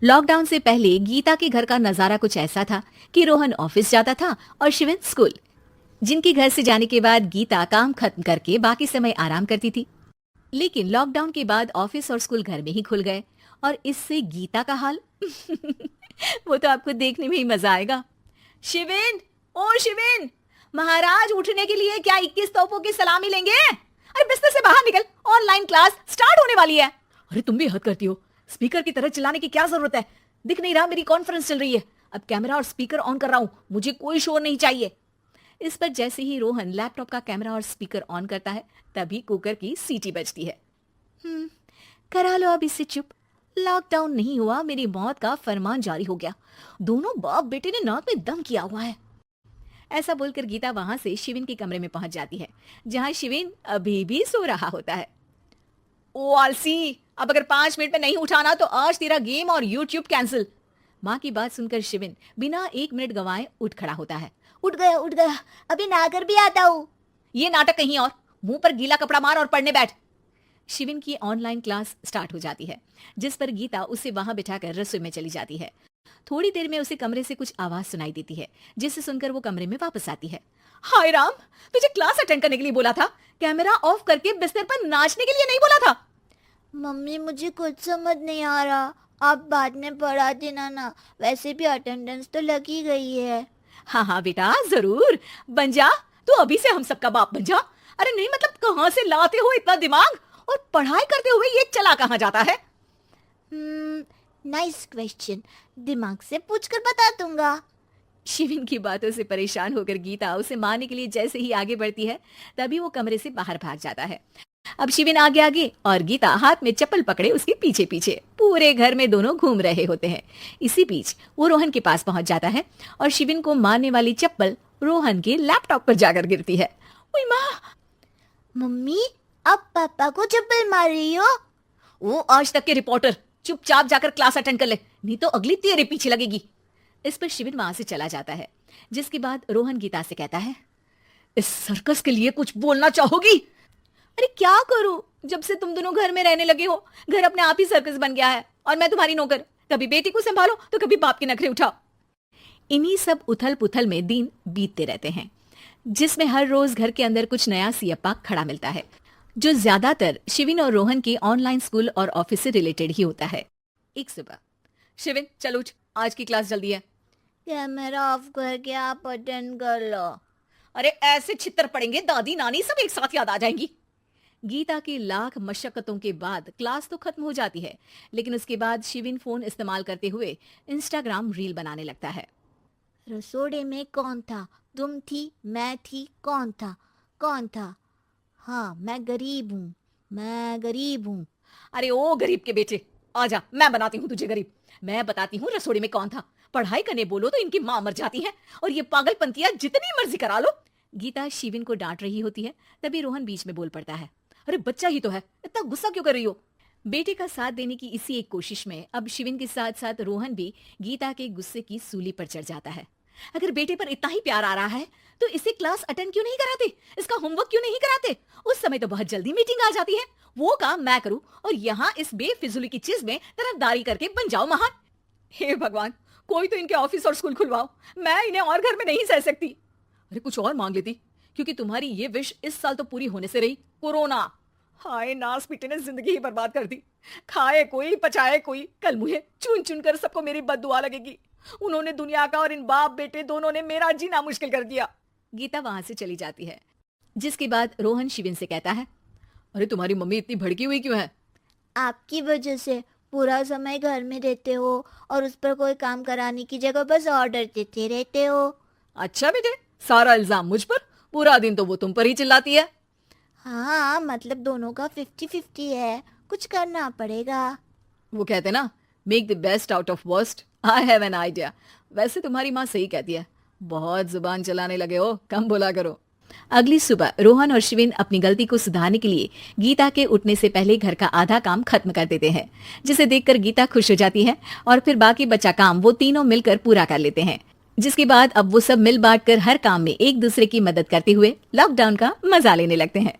Lockdown से पहले गीता के घर का नजारा कुछ ऐसा था कि रोहन ऑफिस जाता था और शिविन स्कूल। जिनके घर से जाने के बाद गीता काम खत्म करके बाकी समय आराम करती थी। लेकिन लॉकडाउन के बाद ऑफिस और स्कूल घर में ही खुल गए और इससे गीता का हाल वो तो आपको देखने में ही मजा आएगा। शिविन, ओ शिविन, महाराज उठने के लिए क्या 21 तोपों की सलामी लेंगे? अरे बिस्तर से बाहर निकल, ऑनलाइन क्लास स्टार्ट होने वाली है। अरे तुम भी हद करती हो, स्पीकर की तरह चिल्लाने की क्या जरूरत है? दिख नहीं रहा मेरी कॉन्फ्रेंस चल रही है। अब कैमरा और स्पीकर ऑन कर रहा हूं, मुझे कोई शोर नहीं चाहिए। इस पर जैसे ही रोहन लैपटॉप का कैमरा और स्पीकर ऑन करता है तभी कुकर की सीटी बजती है। करा लो अब इससे चुप। लॉकडाउन नहीं हुआ, मेरी मौत का फरमान जारी हो गया। दोनों बाप बेटे ने नाक में दम किया हुआ है। ऐसा बोलकर गीता वहां से शिविन के कमरे में पहुंच जाती है, जहां शिविन अभी भी सो रहा होता है। ओ आलसी, अब अगर 5 मिनट में नहीं उठाना तो आज तेरा गेम और यूट्यूब कैंसिल। माँ की बात सुनकर शिविन बिना 1 मिनट गंवाए उठ खड़ा होता है। उठ गया, अभी नहाकर भी आता हूँ। ये नाटक कहीं और, मुंह पर गीला कपड़ा मार और पढ़ने बैठ। शिविन की ऑनलाइन क्लास स्टार्ट हो जाती है, जिस पर गीता उसे वहां बिठाकर रसोई में चली जाती है। थोड़ी देर में उसे कमरे से कुछ आवाज सुनाई देती है, जिसे सुनकर वो कमरे में वापस आती है। हाय राम, तुझे क्लास अटेंड करने के लिए बोला था, कैमरा ऑफ करके बिस्तर पर नाचने के लिए नहीं बोला था। मम्मी मुझे कुछ समझ नहीं आ रहा, आप बाद में पढ़ा देना ना, वैसे भी अटेंडेंस तो लगी गई है। हाँ बेटा, जरूर बन जा, तू अभी से हम सबका बाप बन जा। अरे नहीं मतलब कहाँ से लाते हो इतना दिमाग, और पढ़ाई करते हुए ये चला कहाँ जाता है? नाइस क्वेश्चन, दिमाग से पूछकर बता दूंगा। शिविन की बातों से परेशान होकर गीता उसे मारने के लिए जैसे ही आगे बढ़ती है तभी वो कमरे से बाहर भाग जाता है। अब शिविन आगे आगे और गीता हाथ में चप्पल पकड़े उसके पीछे पीछे पूरे घर में दोनों घूम रहे होते हैं। इसी बीच वो रोहन के पास पहुंच जाता है और शिविन को मारने वाली चप्पल रोहन के लैपटॉप पर जाकर गिरती है। ओए माँ! मम्मी, अब पापा को चप्पल मार रही हो? वो आज तक के रिपोर्टर, चुपचाप जाकर क्लास अटेंड कर ले, नहीं तो अगली तेरे पीछे लगेगी। इस पर शिविन वहां से चला जाता है, जिसके बाद रोहन गीता से कहता है, इस सर्कस के लिए कुछ बोलना चाहोगी? अरे क्या करूं, जब से तुम दोनों घर में रहने लगे हो घर अपने आप ही सर्कस बन गया है और मैं तुम्हारी नौकर। कभी बेटी को संभालो तो कभी बाप के नखरे उठाओ। इन्हीं सब उथल पुथल में दिन बीतते रहते हैं, जिसमें हर रोज घर के अंदर कुछ नया सियप्पा खड़ा मिलता है, जो ज्यादातर शिविन और रोहन के ऑनलाइन स्कूल और ऑफिस से रिलेटेड ही होता है। एक सुबह, शिविन चल उठ, आज की क्लास जल्दी है। कैमरा ऑफ करके आप अटेंड कर लो। अरे ऐसे छितर पड़ेंगे दादी नानी सब एक साथ याद आ जाएंगी। गीता की लाख मशक्कतों के बाद क्लास तो खत्म हो जाती है, लेकिन उसके बाद शिविन फोन इस्तेमाल करते हुए इंस्टाग्राम रील बनाने लगता है। रसोड़े में कौन था? तुम थी, मैं थी, कौन था? हाँ, मैं गरीब हूँ। अरे ओ गरीब के बेटे, आजा, मैं बनाती हूँ तुझे गरीब। मैं बताती हूँ रसोड़े में कौन था। पढ़ाई करने बोलो तो इनकी माँ मर जाती है और ये पागलपंतियां जितनी मर्जी करा लो। गीता शिविन को डांट रही होती है, तभी रोहन बीच में बोल पड़ता है। अरे बच्चा ही तो है, इतना गुस्सा क्यों कर रही हो? बेटे का साथ देने की इसी एक कोशिश में अब शिविन के साथ साथ रोहन भी गीता के गुस्से की सूली पर चढ़ जाता है। अगर बेटे पर इतना ही प्यार आ रहा है तो इसे क्लास अटेंड क्यों नहीं कराते, इसका होमवर्क क्यों नहीं कराते? उस समय तो बहुत जल्दी मीटिंग आ जाती है, वो काम मैं करूं और यहाँ इस बेफिजुली की चीज में तरफदारी करके बन जाओ महान। हे भगवान, कोई तो इनके ऑफिस और स्कूल खुलवाओ, मैं इन्हें और घर में नहीं सह सकती। अरे कुछ और मांग लेती, क्योंकि तुम्हारी ये विश इस साल तो पूरी होने से रही, कोरोना। हाय नास पीटे ने जिंदगी ही बर्बाद कर दी। खाए कोई पचाए कोई, कल मुझे चुन चुन कर सबको मेरी बद्दुआ लगेगी। उन्होंने दुनिया का और इन बाप बेटे दोनों ने मेरा जीना मुश्किल कर दिया। गीता वहां से चली जाती है, जिसके बाद रोहन शिविन से कहता है, अरे तुम्हारी मम्मी इतनी भड़की हुई क्यों है? आपकी वजह से पूरा समय घर में रहते हो और उस पर कोई काम कराने की जगह बस ऑर्डर देते रहते हो। अच्छा बेटे, सारा इल्जाम मुझ पर, पूरा दिन तो वो तुम पर ही चिल्लाती है। हाँ, मतलब दोनों का 50-50 है, कुछ करना पड़ेगा। वो कहते ना, make the best out of worst. I have an idea. वैसे तुम्हारी माँ सही कहती है, बहुत जुबान चलाने लगे हो, कम बोला करो। अगली सुबह रोहन और शिविन अपनी गलती को सुधारने के लिए गीता के उठने से पहले घर का आधा काम खत्म कर देते हैं, जिसे देखकर गीता खुश हो जाती है और फिर बाकी बचा काम वो तीनों मिलकर पूरा कर लेते हैं। जिसके बाद अब वो सब मिल बांट कर हर काम में एक दूसरे की मदद करते हुए लॉकडाउन का मजा लेने लगते हैं।